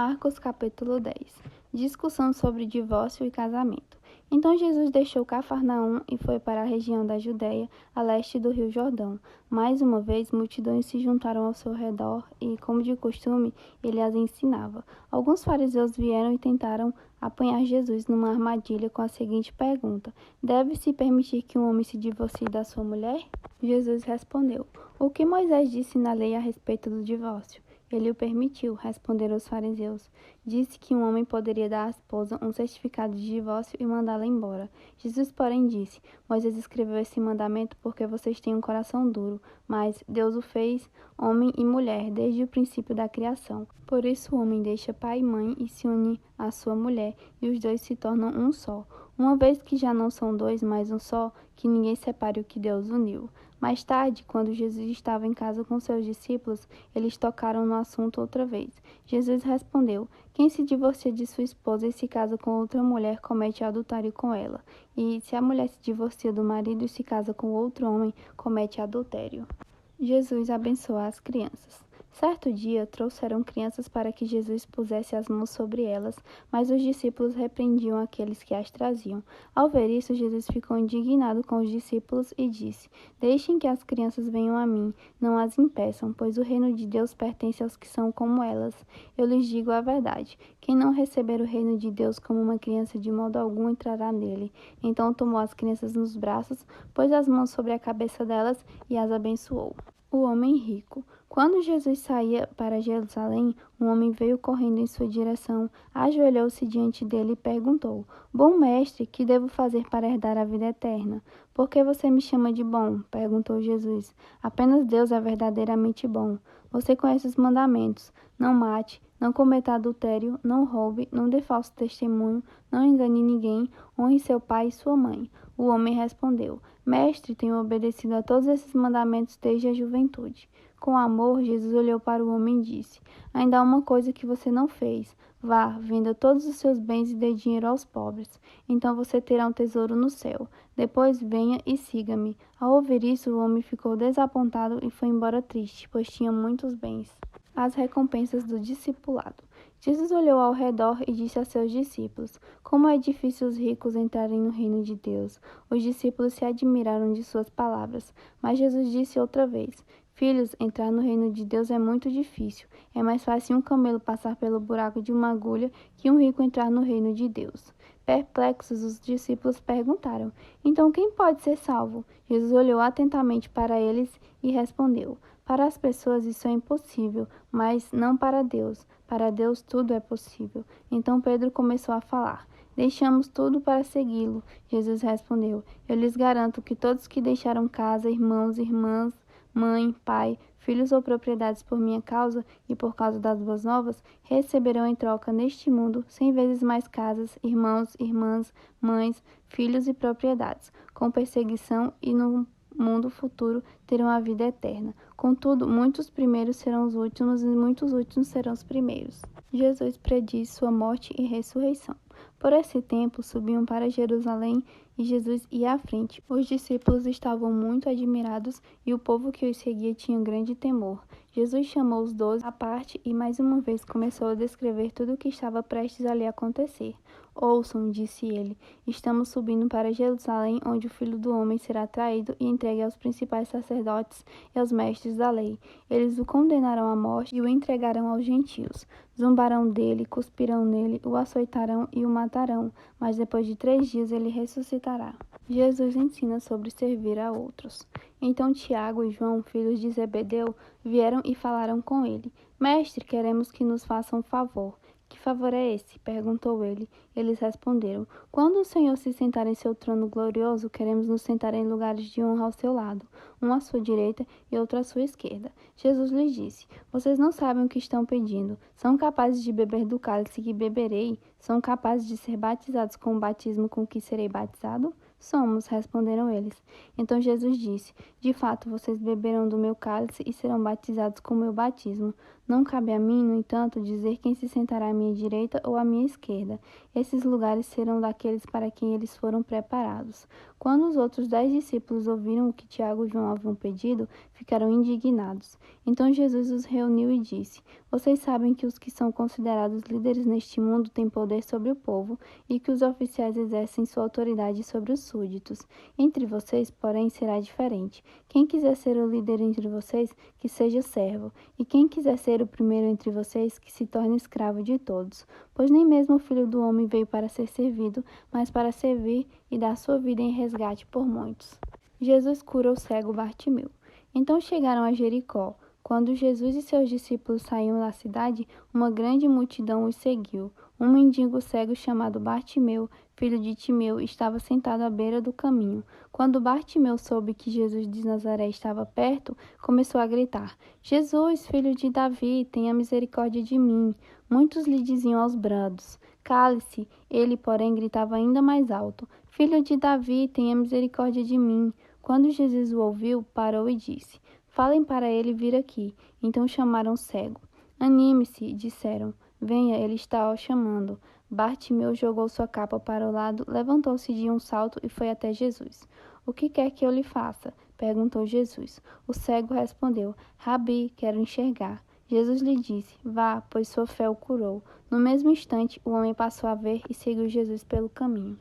Marcos capítulo 10. Discussão sobre divórcio e casamento. Então Jesus deixou Cafarnaum e foi para a região da Judéia, a leste do rio Jordão. Mais uma vez, multidões se juntaram ao seu redor e, como de costume, ele as ensinava. Alguns fariseus vieram e tentaram apanhar Jesus numa armadilha com a seguinte pergunta: deve-se permitir que um homem se divorcie da sua mulher? Jesus respondeu: o que Moisés disse na lei a respeito do divórcio? Ele o permitiu, responderam os fariseus. Disse que um homem poderia dar à esposa um certificado de divórcio e mandá-la embora. Jesus, porém, disse: Moisés escreveu esse mandamento porque vocês têm um coração duro, mas Deus o fez homem e mulher desde o princípio da criação. Por isso o homem deixa pai e mãe e se une à sua mulher, e os dois se tornam um só. Uma vez que já não são dois, mas um só, que ninguém separe o que Deus uniu. Mais tarde, quando Jesus estava em casa com seus discípulos, eles tocaram no assunto outra vez. Jesus respondeu: quem se divorcia de sua esposa e se casa com outra mulher comete adultério com ela. E se a mulher se divorcia do marido e se casa com outro homem, comete adultério. Jesus abençoa as crianças. Certo dia, trouxeram crianças para que Jesus pusesse as mãos sobre elas, mas os discípulos repreendiam aqueles que as traziam. Ao ver isso, Jesus ficou indignado com os discípulos e disse: deixem que as crianças venham a mim, não as impeçam, pois o reino de Deus pertence aos que são como elas. Eu lhes digo a verdade: quem não receber o reino de Deus como uma criança, de modo algum entrará nele. Então tomou as crianças nos braços, pôs as mãos sobre a cabeça delas e as abençoou. O homem rico. Quando Jesus saía para Jerusalém, um homem veio correndo em sua direção, ajoelhou-se diante dele e perguntou: Bom mestre, que devo fazer para herdar a vida eterna? Por que você me chama de bom? Perguntou Jesus. Apenas Deus é verdadeiramente bom. Você conhece os mandamentos: não mate, não cometa adultério, não roube, não dê falso testemunho, não engane ninguém, honre seu pai e sua mãe. O homem respondeu: Mestre, tenho obedecido a todos esses mandamentos desde a juventude. Com amor, Jesus olhou para o homem e disse: ainda há uma coisa que você não fez. Vá, venda todos os seus bens e dê dinheiro aos pobres. Então você terá um tesouro no céu. Depois venha e siga-me. Ao ouvir isso, o homem ficou desapontado e foi embora triste, pois tinha muitos bens. As recompensas do discipulado. Jesus olhou ao redor e disse a seus discípulos: como é difícil os ricos entrarem no reino de Deus. Os discípulos se admiraram de suas palavras, mas Jesus disse outra vez: filhos, entrar no reino de Deus é muito difícil. É mais fácil um camelo passar pelo buraco de uma agulha que um rico entrar no reino de Deus. Perplexos, os discípulos perguntaram: então quem pode ser salvo? Jesus olhou atentamente para eles e respondeu: para as pessoas isso é impossível, mas não para Deus. Para Deus tudo é possível. Então Pedro começou a falar: deixamos tudo para segui-lo. Jesus respondeu: eu lhes garanto que todos que deixaram casa, irmãos, irmãs, mãe, pai, filhos ou propriedades por minha causa e por causa das boas novas, receberão em troca neste mundo 100 vezes mais casas, irmãos, irmãs, mães, filhos e propriedades, com perseguição, e no mundo futuro terão a vida eterna. Contudo, muitos primeiros serão os últimos e muitos últimos serão os primeiros. Jesus prediz sua morte e ressurreição. Por esse tempo, subiam para Jerusalém e Jesus ia à frente. Os discípulos estavam muito admirados e o povo que os seguia tinha grande temor. Jesus chamou os 12 à parte e mais uma vez começou a descrever tudo o que estava prestes a lhe acontecer. Ouçam, disse ele, estamos subindo para Jerusalém, onde o Filho do Homem será traído e entregue aos principais sacerdotes e aos mestres da lei. Eles o condenarão à morte e o entregarão aos gentios. Zombarão dele, cuspirão nele, o açoitarão e o matarão, mas depois de 3 dias ele ressuscitará. Jesus ensina sobre servir a outros. Então Tiago e João, filhos de Zebedeu, vieram e falaram com ele: Mestre, queremos que nos faça um favor. Que favor é esse? Perguntou ele. Eles responderam: quando o Senhor se sentar em seu trono glorioso, queremos nos sentar em lugares de honra ao seu lado, um à sua direita e outro à sua esquerda. Jesus lhes disse: vocês não sabem o que estão pedindo. São capazes de beber do cálice que beberei? São capazes de ser batizados com o batismo com que serei batizado? Somos, responderam eles. Então Jesus disse: de fato, vocês beberão do meu cálice e serão batizados com o meu batismo. Não cabe a mim, no entanto, dizer quem se sentará à minha direita ou à minha esquerda. Esses lugares serão daqueles para quem eles foram preparados. Quando os outros 10 discípulos ouviram o que Tiago e João haviam pedido, ficaram indignados. Então Jesus os reuniu e disse: Vocês sabem que os que são considerados líderes neste mundo têm poder sobre o povo e que os oficiais exercem sua autoridade sobre os súditos. Entre vocês, porém, será diferente. Quem quiser ser o líder entre vocês, que seja servo, e quem quiser ser o primeiro entre vocês, que se torne escravo de todos. Pois nem mesmo o Filho do Homem veio para ser servido, mas para servir e dar sua vida em resgate por muitos. Jesus cura o cego Bartimeu. Então chegaram a Jericó. Quando Jesus e seus discípulos saíam da cidade, uma grande multidão os seguiu. Um mendigo cego chamado Bartimeu, filho de Timeu, estava sentado à beira do caminho. Quando Bartimeu soube que Jesus de Nazaré estava perto, começou a gritar: Jesus, filho de Davi, tenha misericórdia de mim. Muitos lhe diziam aos brados: Cale-se. Ele, porém, gritava ainda mais alto: Filho de Davi, tenha misericórdia de mim. Quando Jesus o ouviu, parou e disse: Falem para ele vir aqui. Então chamaram o cego. Anime-se, disseram. Venha, ele está o chamando. Bartimeu jogou sua capa para o lado, levantou-se de um salto e foi até Jesus. O que quer que eu lhe faça? Perguntou Jesus. O cego respondeu: Rabi, quero enxergar. Jesus lhe disse: Vá, pois sua fé o curou. No mesmo instante, o homem passou a ver e seguiu Jesus pelo caminho.